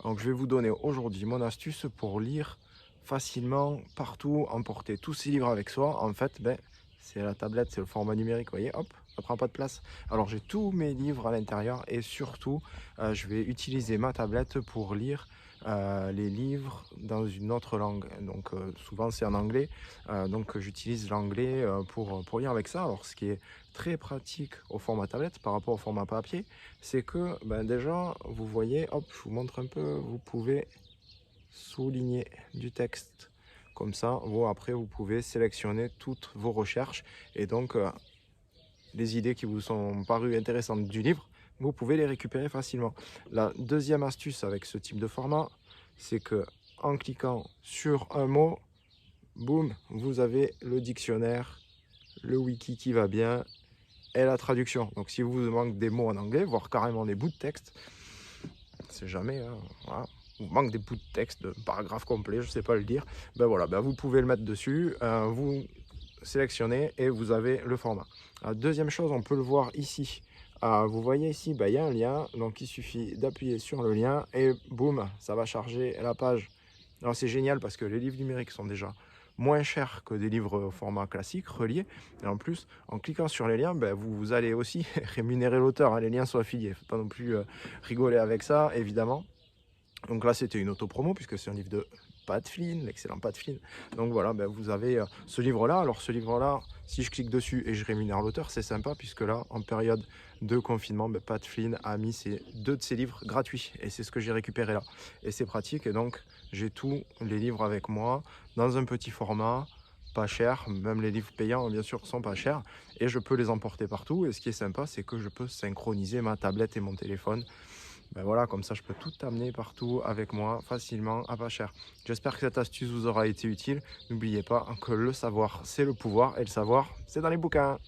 Donc je vais vous donner aujourd'hui mon astuce pour lire facilement, partout, emporter tous ces livres avec soi. En fait, c'est la tablette, c'est le format numérique, vous voyez, hop, ça prend pas de place. Alors j'ai tous mes livres à l'intérieur et surtout, je vais utiliser ma tablette pour lire les livres dans une autre langue. Donc souvent c'est en anglais, donc j'utilise l'anglais pour lire avec ça. Alors ce qui est très pratique au format tablette par rapport au format papier, c'est que déjà, vous voyez, hop, je vous montre un peu, vous pouvez souligner du texte. Comme ça, vous, après, vous pouvez sélectionner toutes vos recherches et donc les idées qui vous sont parues intéressantes du livre, vous pouvez les récupérer facilement. La deuxième astuce avec ce type de format, c'est que en cliquant sur un mot, boum, vous avez le dictionnaire, le wiki qui va bien et la traduction. Donc si vous manque des mots en anglais, voire carrément des bouts de texte, c'est jamais, hein, voilà. Il manque des bouts de texte, de paragraphes complets, je ne sais pas le dire. Voilà, vous pouvez le mettre dessus, vous sélectionnez et vous avez le format. La deuxième chose, on peut le voir ici. Vous voyez ici, il y a un lien, donc il suffit d'appuyer sur le lien et boum, ça va charger la page. Alors c'est génial parce que les livres numériques sont déjà moins chers que des livres au format classique, reliés. Et en plus, en cliquant sur les liens, vous allez aussi rémunérer l'auteur, hein, les liens sont affiliés. Faut pas non plus rigoler avec ça, évidemment. Donc là, c'était une auto-promo puisque c'est un livre de Pat Flynn, l'excellent Pat Flynn. Donc voilà, vous avez ce livre-là. Alors ce livre-là, si je clique dessus et je rémunère l'auteur, c'est sympa puisque là, en période de confinement, Pat Flynn a mis deux de ses livres gratuits. Et c'est ce que j'ai récupéré là. Et c'est pratique. Et donc, j'ai tous les livres avec moi dans un petit format, pas cher. Même les livres payants, bien sûr, sont pas chers. Et je peux les emporter partout. Et ce qui est sympa, c'est que je peux synchroniser ma tablette et mon téléphone. Voilà, comme ça je peux tout amener partout avec moi facilement à pas cher. J'espère que cette astuce vous aura été utile. N'oubliez pas que le savoir c'est le pouvoir et le savoir c'est dans les bouquins.